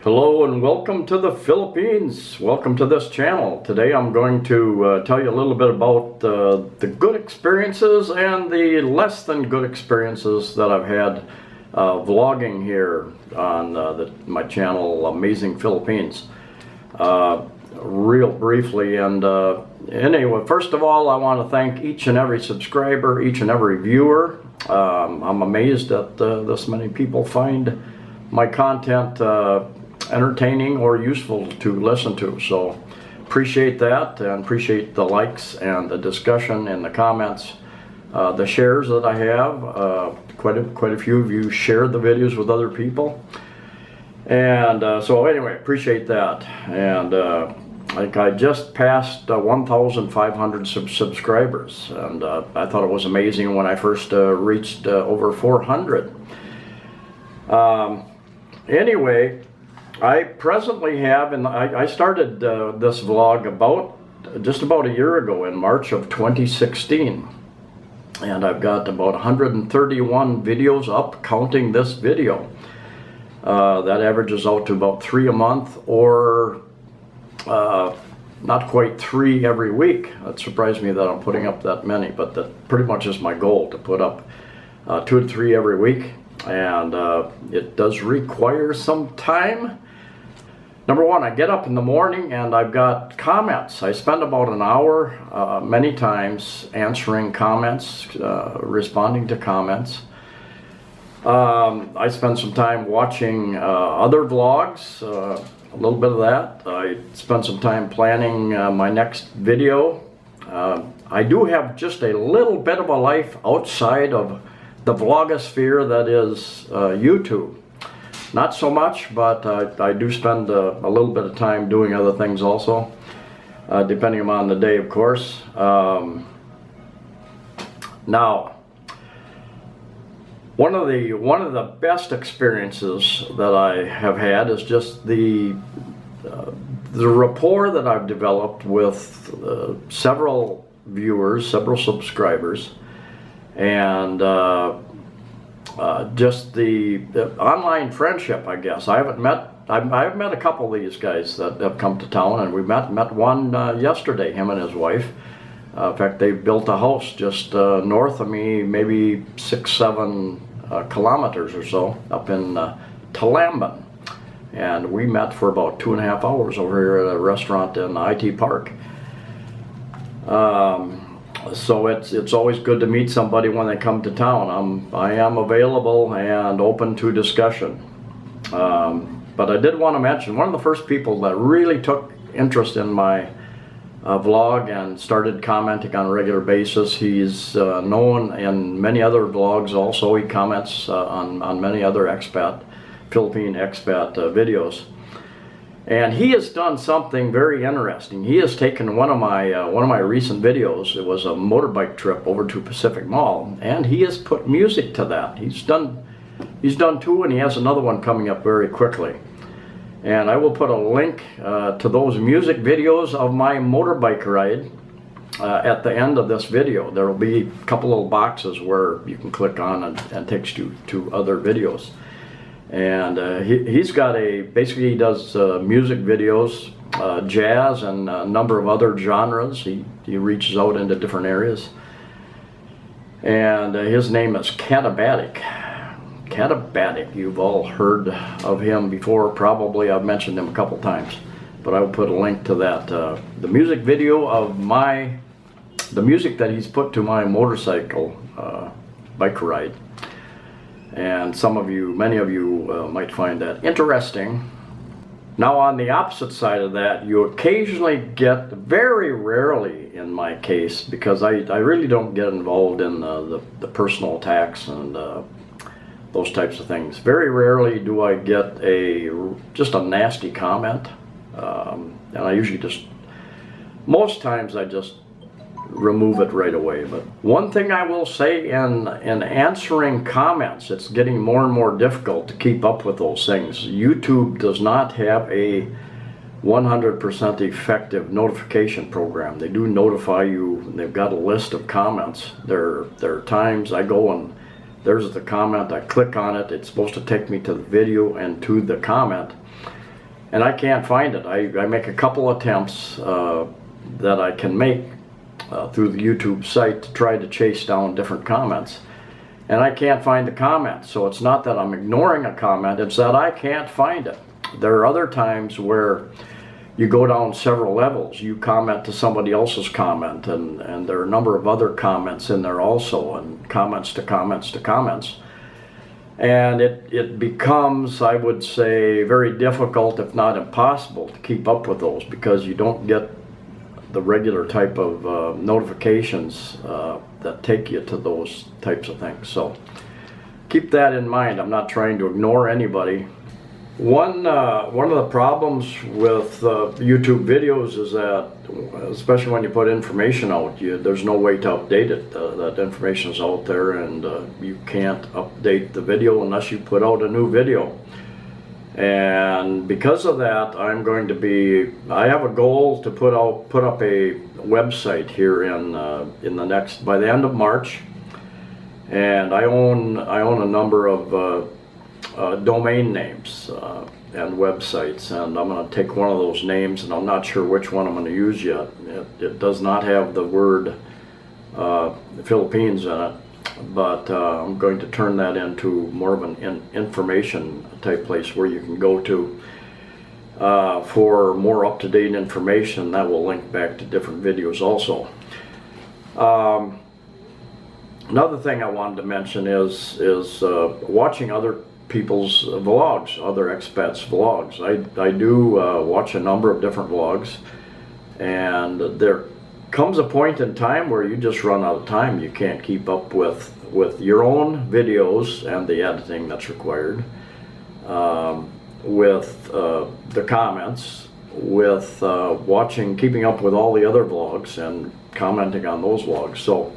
Hello and welcome to the Philippines. Welcome to this channel. Today I'm going to tell you a little bit about the good experiences and the less than good experiences that I've had vlogging here on my channel, Amazing Philippines. Real briefly, and anyway, first of all, I want to thank each and every subscriber, each and every viewer. I'm amazed that this many people find my content entertaining or useful to listen to. So appreciate that, and appreciate the likes and the discussion in the comments, the shares that I have. Quite a few of you shared the videos with other people, and so anyway, appreciate that. And like I just passed 1,500 subscribers, and I thought it was amazing when I first reached over 400. Anyway, I presently have, and I started this vlog just about a year ago in March of 2016, and I've got about 131 videos up, counting this video. That averages out to about 3 a month, or not quite 3 every week. It surprised me that I'm putting up that many, but that pretty much is my goal, to put up 2 to 3 every week. And it does require some time. Number one, I get up in the morning and I've got comments. I spend about an hour many times answering comments, responding to comments. I spend some time watching other vlogs, a little bit of that. I spend some time planning my next video. I do have just a little bit of a life outside of the vlogosphere that is YouTube. Not so much, but I do spend a little bit of time doing other things also, depending on the day, of course. Now, one of the best experiences that I have had is just the rapport that I've developed with several viewers, several subscribers, and just the online friendship, I guess. I've met a couple of these guys that have come to town, and we met one yesterday, him and his wife. In fact, they built a house just north of me, maybe 6-7 kilometers or so, up in Talamban. And we met for about 2.5 hours over here at a restaurant in IT Park. So it's always good to meet somebody when they come to town. I am available and open to discussion. But I did want to mention, one of the first people that really took interest in my vlog and started commenting on a regular basis. He's known in many other vlogs also. He comments on many other Philippine expat videos. And he has done something very interesting. He has taken one of my recent videos. It was a motorbike trip over to Pacific Mall, and he has put music to that. He's done 2, and he has another one coming up very quickly. And I will put a link to those music videos of my motorbike ride at the end of this video. There will be a couple little boxes where you can click on and takes you to other videos. And he's got basically he does music videos, jazz, and a number of other genres. He reaches out into different areas. And his name is Katabatic. Katabatic, you've all heard of him before, probably. I've mentioned him a couple times. But I will put a link to that. The music video of the music that he's put to my motorcycle bike ride. And many of you might find that interesting. Now, on the opposite side of that, you occasionally get, very rarely in my case, because I really don't get involved in the personal attacks and those types of things. Very rarely do I get just a nasty comment, and I usually most times I just remove it right away. But one thing I will say, in answering comments, it's getting more and more difficult to keep up with those things. YouTube does not have a 100% effective notification program. They do notify you. They've got a list of comments. There are times I go and there's the comment, I click on it, it's supposed to take me to the video and to the comment. and I can't find it. I make a couple attempts that I can make through the YouTube site to try to chase down different comments, and I can't find the comment. So it's not that I'm ignoring a comment, it's that I can't find it. There are other times where you go down several levels. You comment to somebody else's comment, and there are a number of other comments in there also, and comments to comments to comments. And it becomes, I would say, very difficult, if not impossible, to keep up with those, because you don't get the regular type of notifications that take you to those types of things. So keep that in mind. I'm not trying to ignore anybody. One of the problems with YouTube videos is that, especially when you put information out, there's no way to update it. That information is out there, and you can't update the video unless you put out a new video. And because of that, I have a goal to put up a website here by the end of March. And I own a number of domain names and websites, and I'm going to take one of those names, and I'm not sure which one I'm going to use yet. It does not have the word Philippines in it, but I'm going to turn that into more of an information type place where you can go to for more up-to-date information. That will link back to different videos also. Another thing I wanted to mention is watching other people's vlogs, other expats' vlogs. I do watch a number of different vlogs, and there comes a point in time where you just run out of time. You can't keep up with your own videos and the editing that's required, with the comments, with keeping up with all the other vlogs and commenting on those vlogs. So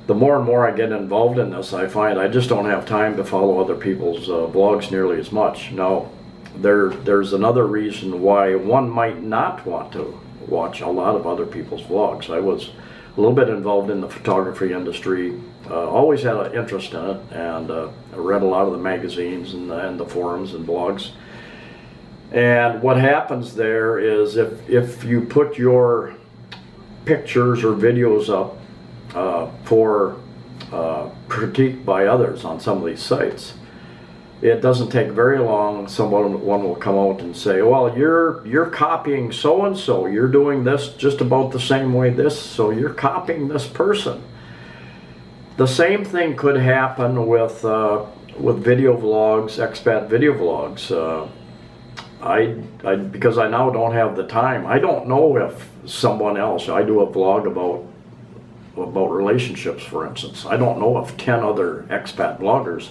the more and more I get involved in this, I find I just don't have time to follow other people's blogs nearly as much. Now, there's another reason why one might not want to watch a lot of other people's vlogs. I was a little bit involved in the photography industry, always had an interest in it, and I read a lot of the magazines and the forums and blogs. And what happens there is if you put your pictures or videos up for critique by others on some of these sites, it doesn't take very long. One will come out and say, well, you're copying so and so, you're doing this just about the same way so you're copying this person. The same thing could happen with video vlogs, expat video vlogs. Because I now don't have the time, I don't know if someone else, I do a vlog about relationships, for instance. I don't know if 10 other expat bloggers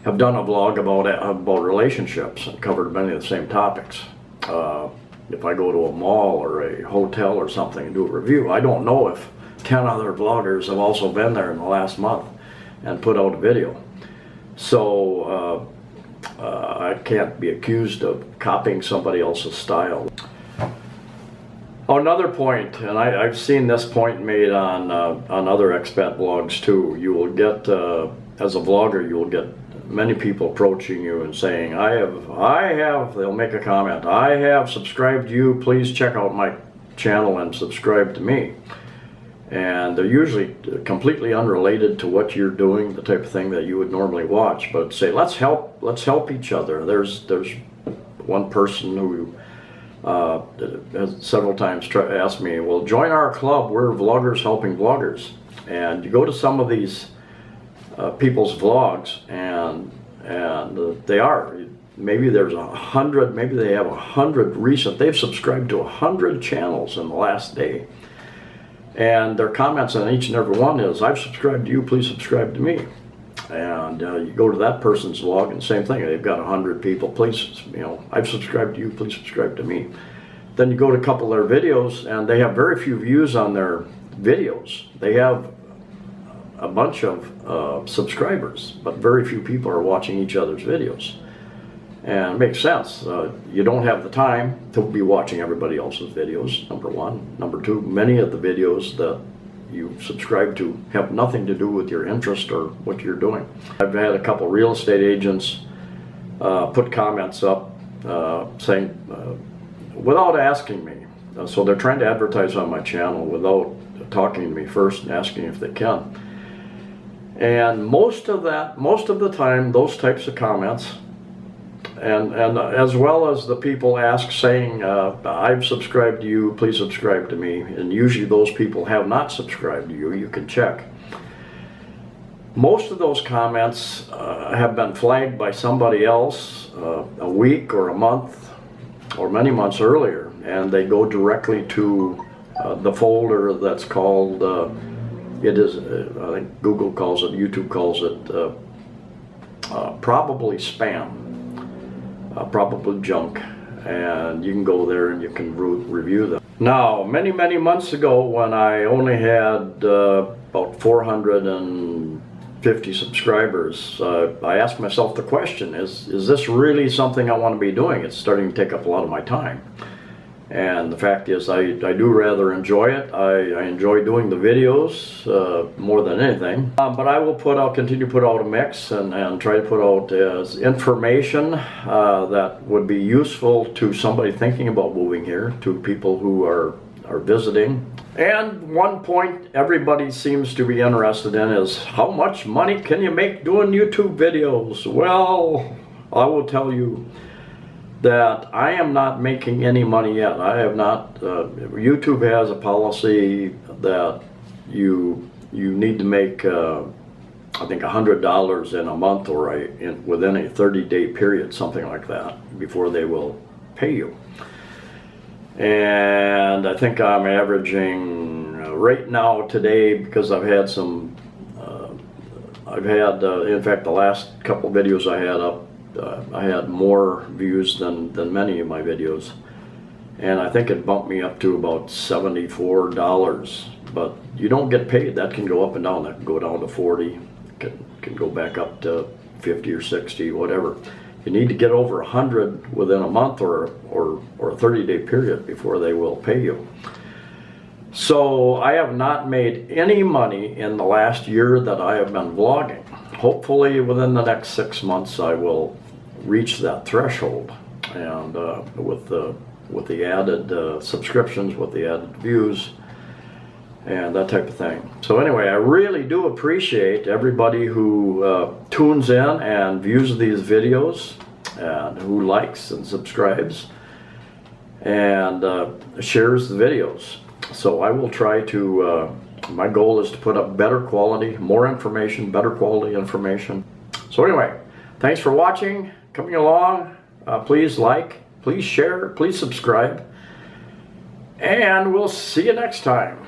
have done a vlog about relationships and covered many of the same topics. If I go to a mall or a hotel or something and do a review, I don't know if 10 other bloggers have also been there in the last month and put out a video. So I can't be accused of copying somebody else's style. Another point, and I've seen this point made on other expat blogs too. You will get, as a vlogger, you will get many people approaching you and saying, they'll make a comment, I have subscribed to you, please check out my channel and subscribe to me. And they're usually completely unrelated to what you're doing, the type of thing that you would normally watch, but say, let's help each other. There's one person who has several times asked me, well, join our club, we're vloggers helping vloggers. And you go to some of these people's vlogs, and maybe there's 100, maybe they have 100 they've subscribed to 100 channels in the last day. And their comments on each and every one is, I've subscribed to you, please subscribe to me. And you go to that person's vlog, and same thing, they've got 100 people, please, I've subscribed to you, please subscribe to me. Then you go to a couple of their videos, and they have very few views on their videos. They have a bunch of subscribers, but very few people are watching each other's videos. And it makes sense. You don't have the time to be watching everybody else's videos, number one. Number two, many of the videos that you subscribe to have nothing to do with your interest or what you're doing. I've had a couple real estate agents put comments up saying, without asking me. So they're trying to advertise on my channel without talking to me first and asking if they can. And most of the time, those types of comments, and as well as the people ask saying, I've subscribed to you, please subscribe to me, and usually those people have not subscribed to you, you can check. Most of those comments have been flagged by somebody else a week or a month or many months earlier, and they go directly to the folder that's called, I think Google calls it, YouTube calls it, probably spam, probably junk, and you can go there and you can review them. Now, many months ago, when I only had about 450 subscribers, I asked myself the question, is this really something I want to be doing? It's starting to take up a lot of my time. And the fact is, I do rather enjoy it. I enjoy doing the videos more than anything. But I will continue to put out a mix and try to put out information that would be useful to somebody thinking about moving here, to people who are visiting. And one point everybody seems to be interested in is, how much money can you make doing YouTube videos? Well, I will tell you that I am not making any money yet. I have not. YouTube has a policy that you need to make, I think, $100 in a month or within a 30-day period, something like that, before they will pay you. And I think I'm averaging right now today, because I've had some. In fact, the last couple videos I had up, I had more views than many of my videos, and I think it bumped me up to about $74, but you don't get paid. That can go up and down. That can go down to 40, can go back up to 50 or 60, whatever. You need to get over 100 within a month or a 30-day period before they will pay you. So I have not made any money in the last year that I have been vlogging. Hopefully within the next 6 months I will reach that threshold, and with the added subscriptions, with the added views, and that type of thing. So anyway, I really do appreciate everybody who tunes in and views these videos, and who likes and subscribes and shares the videos. So I will try to, my goal is to put up better quality, more information, better quality information. So anyway, thanks for watching, coming along. Please like, please share, please subscribe, and we'll see you next time.